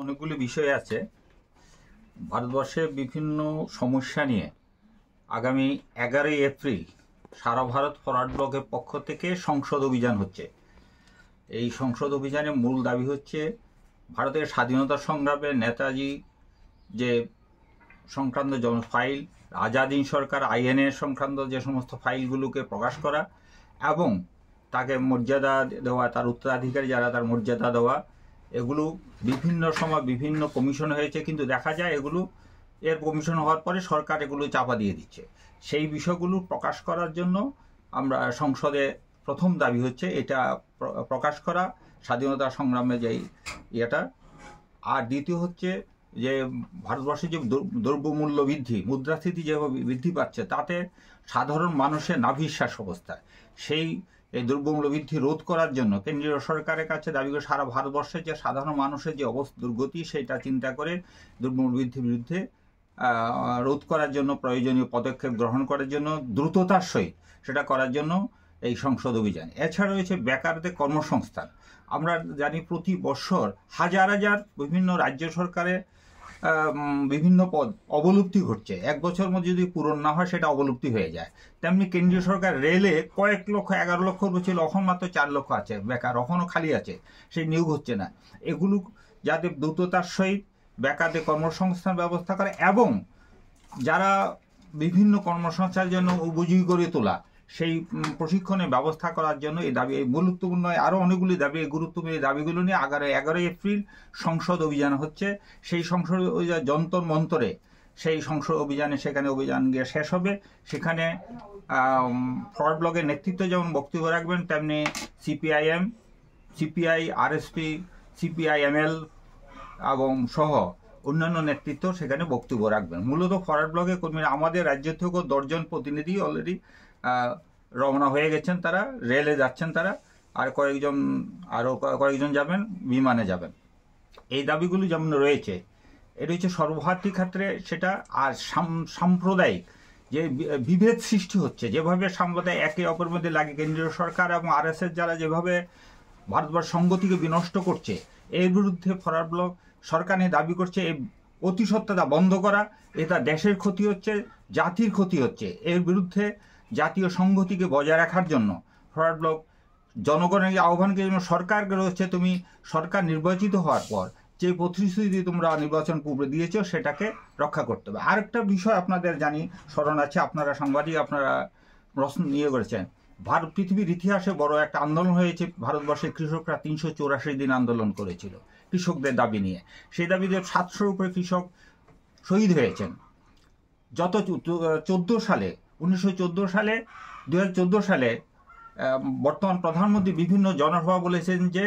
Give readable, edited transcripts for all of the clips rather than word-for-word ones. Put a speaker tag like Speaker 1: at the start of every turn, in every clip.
Speaker 1: অনেকগুলি বিষয় আছে ভারতবর্ষের বিভিন্ন সমস্যা নিয়ে আগামী 11ই এপ্রিল সারা ভারত ফরওয়ার্ড ব্লকের পক্ষ থেকে সংসদ অভিযান হচ্ছে। এই সংসদ অভিযানের মূল দাবি হচ্ছে ভারতের স্বাধীনতা সংগ্রামে নেতাজি যে সংক্রান্ত ফাইল, আজাদ হিন্দ সরকার আইএনএ সংক্রান্ত যে সমস্ত ফাইলগুলোকে প্রকাশ করা এবং তাকে মর্যাদা দেওয়া, তার উত্তরাধিকারী যারা তার মর্যাদা দেওয়া। এগুলো বিভিন্ন সময় বিভিন্ন কমিশন হয়েছে, কিন্তু দেখা যায় এগুলো এর কমিশন হওয়ার পরে সরকার এগুলো চাপা দিয়ে দিচ্ছে। সেই বিষয়গুলো প্রকাশ করার জন্য আমরা সংসদে প্রথম দাবি হচ্ছে এটা প্রকাশ করা, স্বাধীনতা সংগ্রামে যে ইয়েটা। আর দ্বিতীয় হচ্ছে যে ভারতবর্ষে যে দ্রব্যমূল্য বৃদ্ধি, মুদ্রাস্ফীতি যেভাবে বৃদ্ধি পাচ্ছে, তাতে সাধারণ মানুষের নাভিশ্বাস অবস্থা। সেই এই দ্রব্যমূল্য বৃদ্ধি রোধ করার জন্য কেন্দ্রীয় সরকারের কাছে দাবি করে সারা ভারতবর্ষের যে সাধারণ মানুষের যে দুর্গতি, সেটা চিন্তা করে দ্রব্যমূল্য বৃদ্ধির বিরুদ্ধে রোধ করার জন্য প্রয়োজনীয় পদক্ষেপ গ্রহণ করার জন্য দ্রুততার সহিত সেটা করার জন্য এই সংসদ অভিযান। এছাড়া রয়েছে বেকারদের কর্মসংস্থান। আমরা জানি প্রতি বছর হাজার হাজার বিভিন্ন রাজ্য সরকারে বিভিন্ন পদ অবলুপ্তি ঘটছে। এক বছর মধ্যে যদি পূরণ না হয় সেটা অবলুপ্তি হয়ে যায়। তেমনি কেন্দ্রীয় সরকার রেলে কয়েক লক্ষ, 11 লক্ষ ছিল, এখন মাত্র 4 লক্ষ আছে বেকার, এখনও খালি আছে, সেই নিয়োগ হচ্ছে না। এগুলো যাতে দ্রুততার সহিত বেকারদের কর্মসংস্থান ব্যবস্থা করে এবং যারা বিভিন্ন কর্মসংস্থানের জন্য উপযোগী করে তোলা, সেই প্রশিক্ষণের ব্যবস্থা করার জন্য এই দাবি, এই গুরুত্বপূর্ণ আরও অনেকগুলি দাবি, এই গুরুত্বপূর্ণ দাবিগুলো নিয়ে 11ই এপ্রিল সংসদ অভিযান হচ্ছে। সেই সংসদ অভিযান যন্তর মন্তরে, সেই সংসদ অভিযানে সেখানে অভিযান গিয়ে শেষ হবে। সেখানে ফরওয়ার্ড ব্লকের নেতৃত্ব যেমন বক্তব্য রাখবেন, তেমনি সিপিআইএম, সিপিআই, আরএসপি, সিপিআইএমএল এবং সহ অন্যান্য নেতৃত্ব সেখানে বক্তব্য রাখবেন। মূলত ফরওয়ার্ড ব্লকের কর্মীরা, আমাদের রাজ্য থেকেও 10 জন প্রতিনিধি অলরেডি রওনা হয়ে গেছেন, তারা রেলে যাচ্ছেন, তারা আর আরও কয়েকজন যাবেন, বিমানে যাবেন। এই দাবিগুলো যেমন রয়েছে, এটা হচ্ছে সর্বভারতীয় ক্ষেত্রে সেটা। আর সাম্প্রদায়িক যে বিভেদ সৃষ্টি হচ্ছে, যেভাবে সাম্প্রদায়িক একে অপরের মধ্যে লাগে, কেন্দ্রীয় সরকার এবং আরএসএস যারা যেভাবে ভারতবর্ষ সংগতিকে বিনষ্ট করছে, এর বিরুদ্ধে ফরওয়ার্ড ব্লক সরকার নিয়ে দাবি করছে এই অতিসত্ত্বতা বন্ধ করা। এটা দেশের ক্ষতি হচ্ছে, জাতির ক্ষতি হচ্ছে। এর বিরুদ্ধে জাতীয় সংহতিকে বজায় রাখার জন্য ফরওয়ার্ড ব্লক জনগণের আহ্বানকে জন্য সরকারকে রয়েছে, তুমি সরকার নির্বাচিত হওয়ার পর যে প্রতিশ্রুতি তোমরা নির্বাচন পূর্বে দিয়েছ সেটাকে রক্ষা করতে হবে। আরেকটা বিষয় আপনাদের জানি স্মরণ আছে, আপনারা সাংবাদিক, আপনারা প্রশ্ন নিয়ে করেছেন, পৃথিবীর ইতিহাসে বড় একটা আন্দোলন হয়েছে। ভারতবর্ষের কৃষকরা 384 দিন আন্দোলন করেছিল কৃষকদের দাবি নিয়ে। সেই দাবিতে 700-র উপরে কৃষক শহীদ হয়েছেন। 2014 সালে 2014 সালে বর্তমান প্রধানমন্ত্রী বিভিন্ন জনসভা বলেছেন যে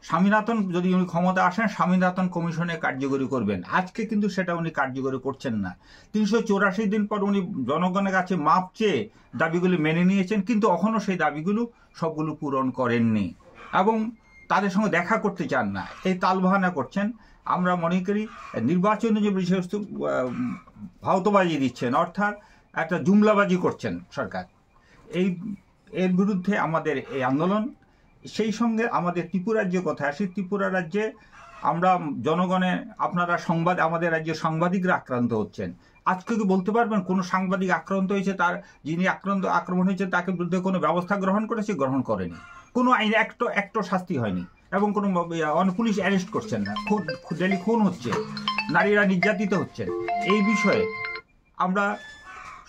Speaker 1: স্বামীনাথন যদি উনি ক্ষমতা আসেন, স্বামীনাথন কমিশনে কার্যকরী করবেন। আজকে কিন্তু সেটা উনি কার্যকরী করছেন না। 384 দিন পর উনি জনগণের কাছে মাপ চেয়ে দাবিগুলি মেনে নিয়েছেন, কিন্তু এখনও সেই দাবিগুলো সবগুলো পূরণ করেননি এবং তাদের সঙ্গে দেখা করতে চান না, এই তালবাহানা করছেন। আমরা মনে করি নির্বাচনে যে বিষয়বস্তু ভাওতাবাজি দিচ্ছেন, অর্থাৎ একটা জুমলাবাজি করছেন সরকার, এর বিরুদ্ধে আমাদের এই আন্দোলন। সেই সঙ্গে আমাদের ত্রিপুরা রাজ্যের কথা আসি। ত্রিপুরা রাজ্যে আমরা জনগণের, আপনারা আমাদের রাজ্যে সাংবাদিকরা আক্রান্ত হচ্ছেন। আজকে কি বলতে পারবেন কোনো সাংবাদিক আক্রান্ত হয়েছে, তার যিনি আক্রমণ হয়েছে তাকে বিরুদ্ধে কোনো ব্যবস্থা গ্রহণ করেছে? গ্রহণ করেনি। কোনো আইন একটা শাস্তি হয়নি এবং কোনো পুলিশ অ্যারেস্ট করছেন না। ডেলি খুন হচ্ছে, নারীরা নির্যাতিত হচ্ছেন। এই বিষয়ে আমরা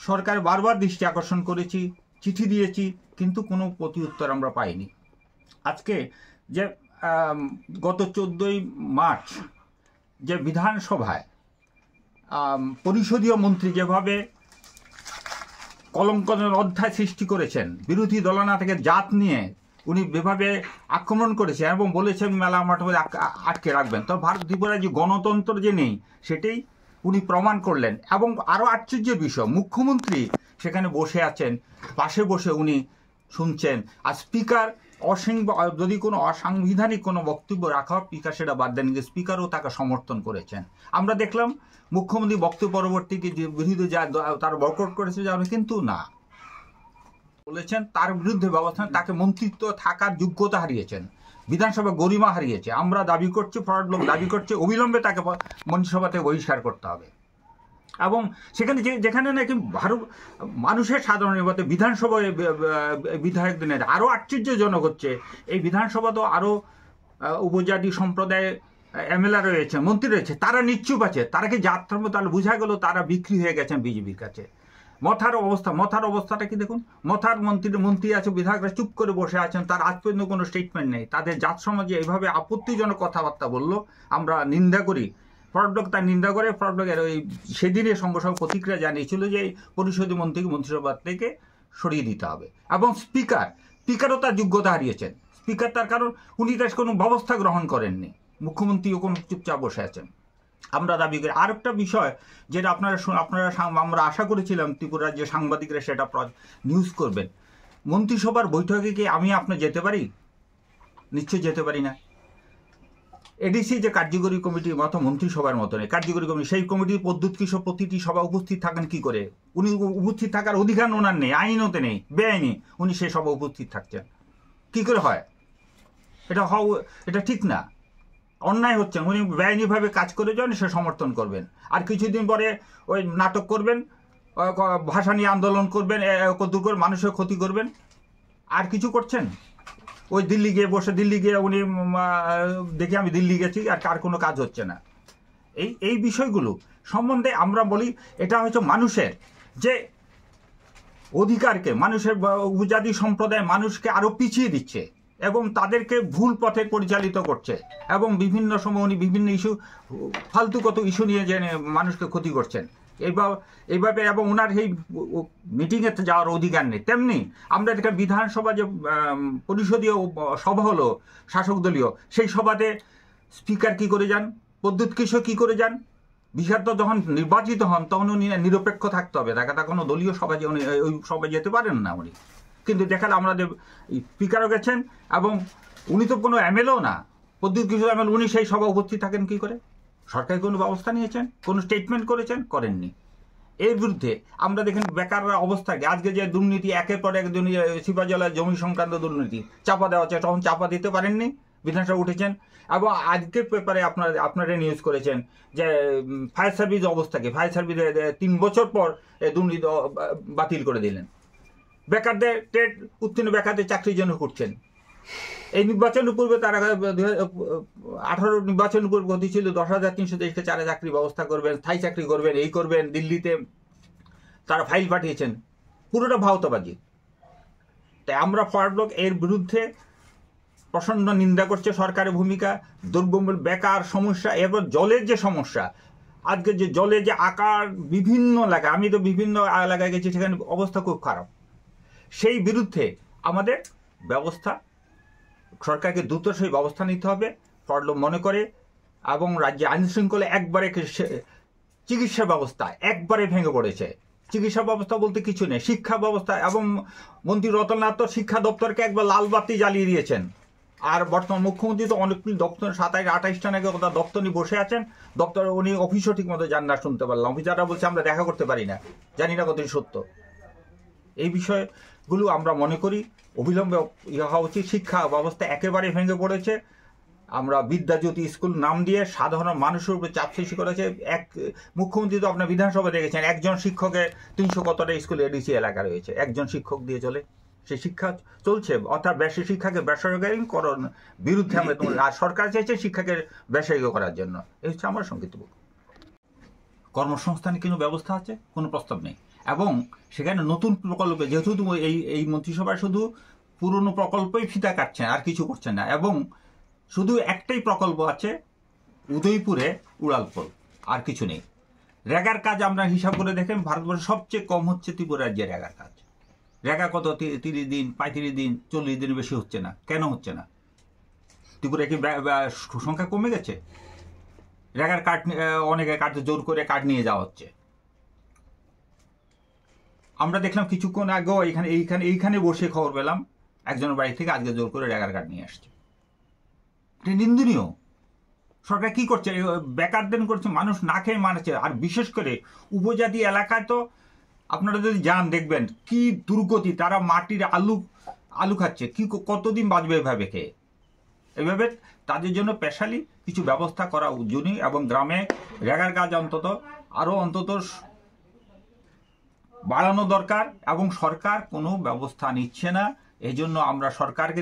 Speaker 1: সরকার বারবার দৃষ্টি আকর্ষণ করেছি, চিঠি দিয়েছি, কিন্তু কোনো প্রতি উত্তর আমরা পাইনি। আজকে যে গত 14ই মার্চ যে বিধানসভায় পরিষদীয় মন্ত্রী যেভাবে কলঙ্কনের অধ্যায় সৃষ্টি করেছেন, বিরোধী দলনা থেকে জাত নিয়ে উনি যেভাবে আক্রমণ করেছেন এবং বলেছেন মেলা মাঠে আটকে রাখবেন, তো ত্রিপুরায় যে গণতন্ত্র যে নেই সেটাই উনি প্রমাণ করলেন। এবং আরও আশ্চর্যের বিষয়, মুখ্যমন্ত্রী সেখানে বসে আছেন, পাশে বসে উনি শুনছেন। আর স্পিকার যদি কোনো অসাংবিধানিক কোনো বক্তব্য রাখা হয়, স্পিকার সেটা বাদ দেন, স্পিকারও তাকে সমর্থন করেছেন। আমরা দেখলাম মুখ্যমন্ত্রী বক্তব্য পরবর্তীতে যে বিরোধী যা তারা বয়কট করেছে, কিন্তু না, বলেছেন তার বিরুদ্ধে ব্যবস্থা, তাকে মন্ত্রিত্ব থাকার যোগ্যতা হারিয়েছেন, বিধানসভা গরিমা হারিয়েছে। আমরা দাবি করছি, ফরওয়ার্ড ব্লক দাবি করছে অবিলম্বে তাকে মন্ত্রিসভা থেকে বহিষ্কার করতে হবে। এবং সেখানে যেখানে নাকি ভারত মানুষের সাধারণ নির্বাচনে বিধানসভায় বিধায়কদের আরও আশ্চর্যজনক হচ্ছে, এই বিধানসভা তো আরও উপজাতি সম্প্রদায় এমএলএ রয়েছে, মন্ত্রী রয়েছে, তারা নিশ্চুপ আছে। তারা কি যাত্রা তাহলে বোঝা গেল তারা বিক্রি হয়ে গেছেন বিজেপির কাছে। মথার অবস্থাটা কি দেখুন, মথার মন্ত্রী আছে, বিধায়করা চুপ করে বসে আছেন, তার আজ পর্যন্ত কোনো স্টেটমেন্ট নেই। তাদের জাত সমাজে এইভাবে আপত্তিজনক কথাবার্তা বললো, আমরা নিন্দা করি। ফরওয়ার্ড ব্লক তার নিন্দা করে। ফরওয়ার্ড ব্লকের ওই সেদিনের সঙ্গে সঙ্গে প্রতিক্রিয়া জানিয়েছিল যে পরিষদীয় মন্ত্রীকে মন্ত্রিসভা থেকে সরিয়ে দিতে হবে। এবং স্পিকারও তার যোগ্যতা হারিয়েছেন। স্পিকার তার কারণ উনি তার কোনো ব্যবস্থা গ্রহণ করেননি, মুখ্যমন্ত্রীও কোনো চুপচাপ বসে আছেন। আমরা দাবি করি আরেকটা বিষয়, যেটা আমরা আশা করেছিলাম ত্রিপুরার যে সাংবাদিকরা সেটা নিউজ করবেন। মন্ত্রিসভার বৈঠকে কি আপনি যেতে পারি? নিশ্চয়ই যেতে পারি না। এডিসি যে কার্যকরী কমিটির মতো মন্ত্রিসভার মতো নেই কার্যকরী কমিটি, সেই কমিটির পদ্ধতি কিসব প্রতিটি সভা উপস্থিত থাকেন কি করে? উনি উপস্থিত থাকার অধিকার ওনার নেই, আইনতে নেই, বেআইনি উনি সেই সভা উপস্থিত থাকছেন। কি করে হয়? এটা ঠিক না, অন্যায় হচ্ছে। উনি বেআইনিভাবে কাজ করে যান, সে সমর্থন করবেন, আর কিছুদিন পরে ওই নাটক করবেন, ভাষা নিয়ে আন্দোলন করবেন, কত করে মানুষের ক্ষতি করবেন, আর কিছু করছেন। ওই দিল্লি গিয়ে উনি দেখি আমি দিল্লি গেছি, আর কার কোনো কাজ হচ্ছে না। এই বিষয়গুলো সম্বন্ধে আমরা বলি এটা হচ্ছে মানুষের যে অধিকারকে, মানুষের উপজাতি সম্প্রদায় মানুষকে আরও পিছিয়ে দিচ্ছে এবং তাদেরকে ভুল পথে পরিচালিত করছে। এবং বিভিন্ন সময় উনি বিভিন্ন ফালতু কত ইস্যু নিয়ে যে মানুষকে ক্ষতি করছেন এইভাবে। এবং ওনার সেই মিটিংয়ে যাওয়ার অধিকার নেই। তেমনি আমরা এটা বিধানসভা যে পরিষদীয় সভা হলো শাসক দলীয়, সেই সভাতে স্পিকার কি করে যান, প্রদ্যুৎ কিশোর কি করে যান? বিহার তো যখন নির্বাচিত হন তখন উনি নিরপেক্ষ থাকতে হবে, তাকে কোনো দলীয় সভায় উনি ওই সভায় যেতে পারেন না উনি। কিন্তু দেখালে আমাদের স্পিকারও গেছেন, এবং উনি তো কোনো এমএলএও না, প্রদ্যুৎ কিশোর এমএলএ, উনি সেই সভা উপস্থিত থাকেন কি করে? সরকার কোনো ব্যবস্থা নিয়েছেন, কোনো স্টেটমেন্ট করেছেন? করেননি। এর বিরুদ্ধে আমরা দেখেন বেকাররা অবস্থাকে আজকে যে দুর্নীতি, একের পর এক সিপাজলার জমি সংক্রান্ত দুর্নীতি চাপা দেওয়া হচ্ছে, তখন চাপা দিতে পারেননি, বিধানসভা উঠেছেন। এবং আজকের পেপারে আপনারা নিউজ করেছেন যে ফায়ার সার্ভিস অবস্থাকে, ফায়ার সার্ভিসে 3 বছর পর দুর্নীতি বাতিল করে দিলেন। বেকারদের ট্রেড উত্তীর্ণ বেকারদের চাকরির জন্য করছেন। এই নির্বাচনের পূর্বে তারা 2018 নির্বাচনের পূর্বে গতি ছিল 10,300 চারে চাকরি ব্যবস্থা করবেন, স্থায়ী চাকরি করবেন, এই করবেন। দিল্লিতে তারা ফাইল পাঠিয়েছেন, পুরোটা ভাওতাবাজি। তাই আমরা ফরওয়ার্ড ব্লক এর বিরুদ্ধে প্রচণ্ড নিন্দা করছে সরকারের ভূমিকা, দ্রব্যমূল্য, বেকার সমস্যা, এরপর জলের যে সমস্যা। আজকে যে জলের যে আকার বিভিন্ন এলাকায়, আমি তো বিভিন্ন এলাকায় গেছি, সেখানে অবস্থা খুব খারাপ। সেই বিরুদ্ধে আমাদের ব্যবস্থা, সরকারকে দ্রুত সেই ব্যবস্থা নিতে হবে ফরওয়ার্ড ব্লক মনে করে। এবং রাজ্যে আইন শৃঙ্খলা একবারে, চিকিৎসা ব্যবস্থা একবারে ভেঙে পড়েছে। চিকিৎসা ব্যবস্থা বলতে কিছু নেই, শিক্ষা ব্যবস্থা। এবং মন্ত্রী রতনলাল তো শিক্ষা দপ্তরকে একবার লাল বাতি জ্বালিয়ে দিয়েছেন। আর বর্তমান মুখ্যমন্ত্রী তো অনেকগুলি দপ্তর, 27-28টা নাকি দপ্তর নিয়ে বসে আছেন। দপ্তরে উনি অফিসও ঠিক মতো যান না, শুনতে পারলাম। অফিসাররা বলছে আমরা দেখা করতে পারি না, জানি না কতই সত্য। এই বিষয়গুলো আমরা মনে করি অবিলম্বে হওয়া উচিত। শিক্ষা ব্যবস্থা একেবারে ভেঙে পড়েছে। আমরা বিদ্যাজ্যোতি স্কুল নাম দিয়ে সাধারণ মানুষের উপরে চাপ সৃষ্টি করেছে। মুখ্যমন্ত্রী তো আপনার বিধানসভা দেখেছেন, একজন শিক্ষকের 300 কতটা স্কুলে এডিসি এলাকা রয়েছে, একজন শিক্ষক দিয়ে চলে, সেই শিক্ষা চলছে। অর্থাৎ শিক্ষাকে বেসরকারীকরণ বিরুদ্ধে আমরা, আর সরকার চাইছে শিক্ষাকে বেসরকারি করার জন্য। এই হচ্ছে আমার সংক্ষিপ্ত বক্তব্য। কর্মসংস্থানের কোনো ব্যবস্থা আছে? কোনো প্রস্তাব নেই। এবং সেখানে নতুন প্রকল্পে, যেহেতু এই মন্ত্রিসভায় শুধু পুরনো প্রকল্পই ফিতা কাটছেন, আর কিছু করছেন না। এবং শুধু একটাই প্রকল্প আছে উদয়পুরে, উড়ালপুল, আর কিছু নেই। রেগার কাজ আমরা হিসাব করে দেখেন, ভারতবর্ষে সবচেয়ে কম হচ্ছে ত্রিপুরা রাজ্যে রেগার কাজ। রেগা কত 30 দিন, 35 দিন, 40 দিনের বেশি হচ্ছে না। কেন হচ্ছে না? ত্রিপুরা কি সংখ্যা কমে গেছে? রেগার কার্ড অনেকে কার্ড জোর করে কার্ড নিয়ে যাওয়া হচ্ছে। আমরা দেখলাম কিছুক্ষণ আগেও এইখানে বসে খবর পেলাম একজনের বাড়ি থেকে আজকে জোর করে রেগার কার্ড নিয়ে আসছে। এটা নিন্দনীয়। সরকার কি করছে? বেকারদের করছে, মানুষ না খেয়ে মারছে। আর বিশেষ করে উপজাতি এলাকায় তো আপনারা যদি যান দেখবেন কি দুর্গতি, তারা মাটির আলু খাচ্ছে, কি কতদিন বাঁচবে এভাবে খেয়ে। এভাবে তাদের জন্য স্পেশালি কিছু ব্যবস্থা করা উদ্যোগী, এবং গ্রামে রেগার কাজ অন্তত বাড়ানো দরকার, এবং সরকার কোনো ব্যবস্থা নিচ্ছে না। এই জন্য আমরা সরকারকে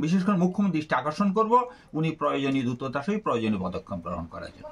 Speaker 1: বিশেষ করে মুখ্যমন্ত্রী দৃষ্টি আকর্ষণ করব, উনি প্রয়োজনীয় দ্রুততার সহিত প্রয়োজনীয় পদক্ষেপ গ্রহণ করার জন্য।